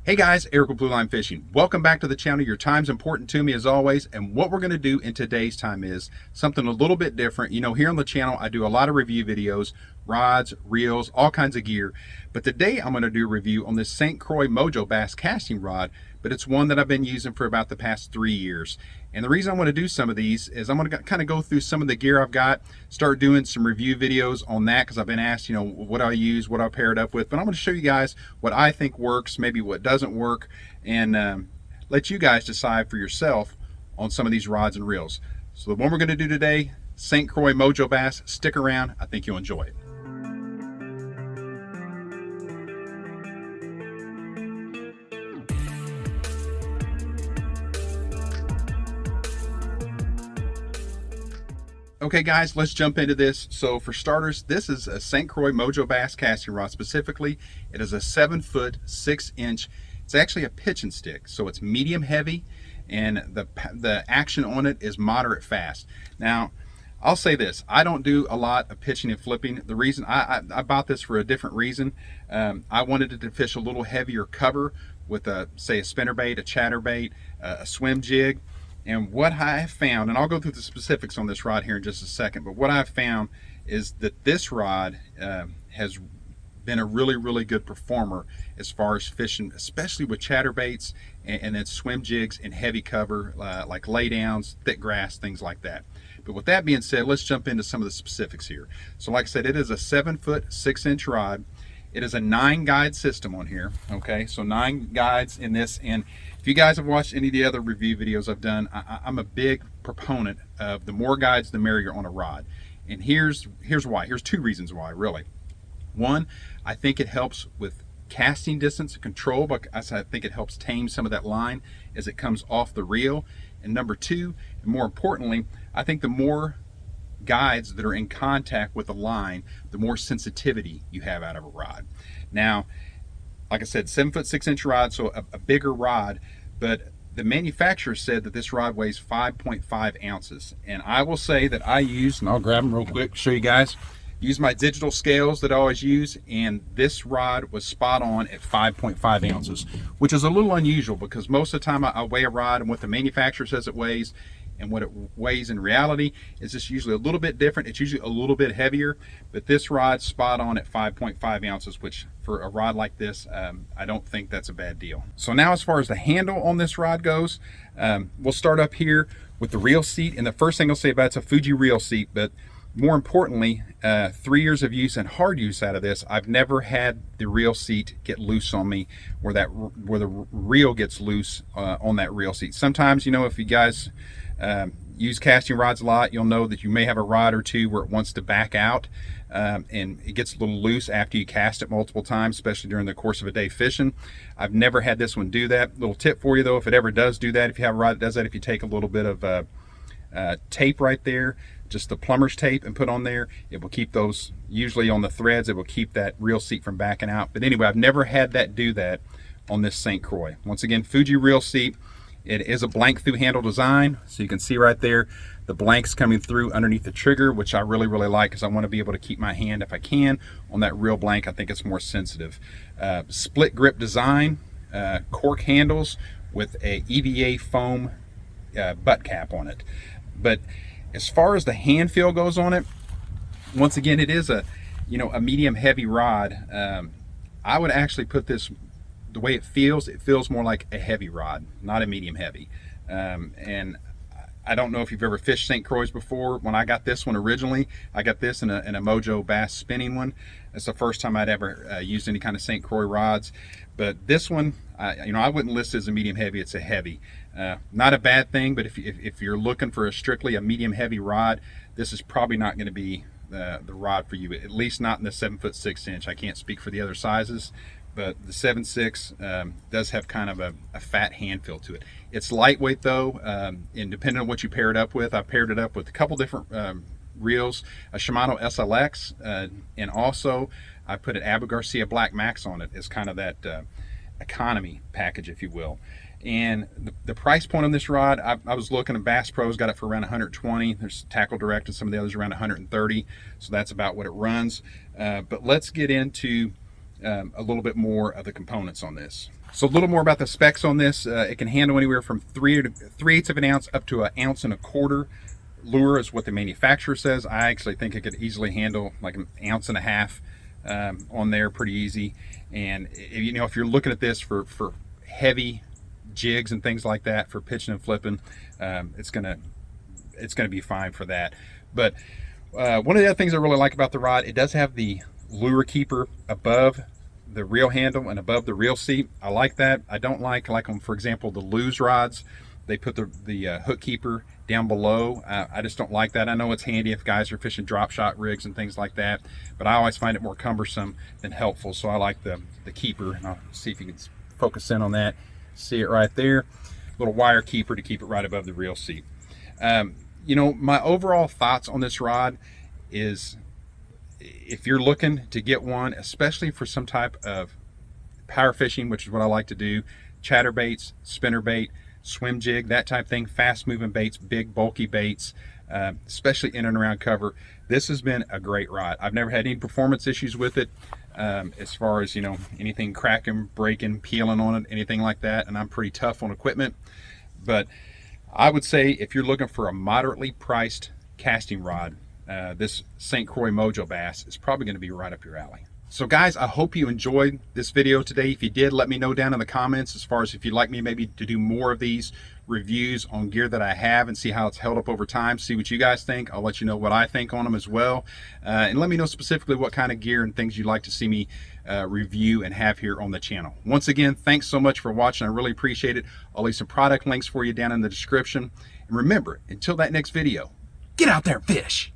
Hey guys, Eric with Blue Line Fishing. Welcome back to the channel. Your time's important to me as always, and what we're going to do in today's time is something a little bit different. You know, here on the channel I do a lot of review videos, rods, reels, all kinds of gear, but today I'm going to do a review on this St. Croix Mojo Bass casting rod, but it's one that I've been using for about the past 3 years. And the reason I want to do some of these is I'm going to kind of go through some of the gear I've got, start doing some review videos on that because I've been asked, you know, what I use, what I pair it up with. But I'm going to show you guys what I think works, maybe what doesn't work, and let you guys decide for yourself on some of these rods and reels. So the one we're going to do today, St. Croix Mojo Bass. Stick around. I think you'll enjoy it. Okay guys, let's jump into this. So for starters, this is a St. Croix Mojo Bass casting rod. Specifically, it is a 7-foot 6-inch. It's actually a pitch and stick, so it's medium heavy, and the action on it is moderate fast. Now, I'll say this: I don't do a lot of pitching and flipping. The reason I bought this for a different reason. I wanted it to fish a little heavier cover with say a spinnerbait, a chatterbait, a swim jig. And what I have found, and I'll go through the specifics on this rod here in just a second, but what I've found is that this rod has been a really good performer as far as fishing, especially with chatterbaits and then swim jigs and heavy cover like laydowns, thick grass, things like that. But with that being said, let's jump into some of the specifics here. So like I said, it is a 7-foot 6-inch rod. It is a 9-guide system on here, okay? So 9 guides in this, and if you guys have watched any of the other review videos I've done, I'm a big proponent of the more guides, the merrier on a rod. And here's why. Here's 2 reasons why, really. One, I think it helps with casting distance and control, but I think it helps tame some of that line as it comes off the reel. And number 2, and more importantly, I think the more guides that are in contact with the line, the more sensitivity you have out of a rod. Now, like I said, 7-foot 6-inch rod, so a bigger rod, but the manufacturer said that this rod weighs 5.5 ounces. And I will say that I use, and I'll grab them real quick, show you guys, use my digital scales that I always use, and this rod was spot on at 5.5 ounces, which is a little unusual because most of the time I weigh a rod and what the manufacturer says it weighs and what it weighs in reality is just usually a little bit different. It's usually a little bit heavier, but this rod's spot on at 5.5 ounces, which for a rod like this, I don't think that's a bad deal. So now as far as the handle on this rod goes, we'll start up here with the reel seat. And the first thing I'll say about it's a Fuji reel seat, but more importantly, 3 years of use and hard use out of this, I've never had the reel seat get loose on me where the reel gets loose on that reel seat. Sometimes, you know, if you guys use casting rods a lot, you'll know that you may have a rod or two where it wants to back out and it gets a little loose after you cast it multiple times, especially during the course of a day fishing. I've never had this one do that. Little tip for you though, if it ever does do that, if you have a rod that does that, if you take a little bit of tape right there, just the plumber's tape, and put on there, it will keep those, usually on the threads, it will keep that reel seat from backing out. But anyway, I've never had that do that on this St. Croix. Once again, Fuji reel seat. It is a blank through handle design, so you can see right there the blanks coming through underneath the trigger, which I really like because I want to be able to keep my hand, if I can, on that real blank. I think it's more sensitive. Split grip design, cork handles with a EVA foam butt cap on it. But as far as the hand feel goes on it, once again, it is a medium heavy rod. I would actually put this, the way it feels more like a heavy rod, not a medium heavy. And I don't know if you've ever fished St. Croix before. When I got this one originally, I got this in a Mojo Bass spinning one. It's the first time I'd ever used any kind of St. Croix rods. But this one, I wouldn't list it as a medium heavy. It's a heavy. Not a bad thing, but if you're looking for strictly a medium heavy rod, this is probably not going to be the rod for you, at least not in the 7-foot 6-inch. I can't speak for the other sizes, but the 7.6 does have kind of a fat hand feel to it. It's lightweight though, and depending on what you pair it up with, I paired it up with a couple different reels, a Shimano SLX, and also I put an Abu Garcia Black Max on it as kind of that economy package, if you will. And the price point on this rod, I was looking at Bass Pro's got it for around 120. There's Tackle Direct and some of the others around 130, so that's about what it runs. But let's get into a little bit more of the components on this. So a little more about the specs on this. It can handle anywhere from 3/8 of an ounce up to 1.25 ounces. Lure is what the manufacturer says. I actually think it could easily handle like 1.5 ounces on there, pretty easy. And you know, if you're looking at this for heavy jigs and things like that, for pitching and flipping, it's gonna be fine for that. But one of the other things I really like about the rod, it does have the lure keeper above the reel handle and above the reel seat. I like that. I don't like on, for example, the Lew's rods, they put the hook keeper down below. I just don't like that. I know it's handy if guys are fishing drop shot rigs and things like that, but I always find it more cumbersome than helpful. So I like the keeper, and I'll see if you can focus in on that. See it right there, little wire keeper to keep it right above the reel seat. You know, my overall thoughts on this rod is, if you're looking to get one, especially for some type of power fishing, which is what I like to do, chatterbaits, spinnerbait, swim jig, that type thing, fast moving baits, big bulky baits, especially in and around cover, this has been a great rod. I've never had any performance issues with it, as far as, you know, anything cracking, breaking, peeling on it, anything like that. And I'm pretty tough on equipment, but I would say if you're looking for a moderately priced casting rod, this St. Croix Mojo Bass is probably going to be right up your alley. So guys, I hope you enjoyed this video today. If you did, let me know down in the comments as far as if you'd like me maybe to do more of these reviews on gear that I have and see how it's held up over time. See what you guys think. I'll let you know what I think on them as well. And let me know specifically what kind of gear and things you'd like to see me review and have here on the channel. Once again, thanks so much for watching. I really appreciate it. I'll leave some product links for you down in the description. And remember, until that next video, get out there and fish.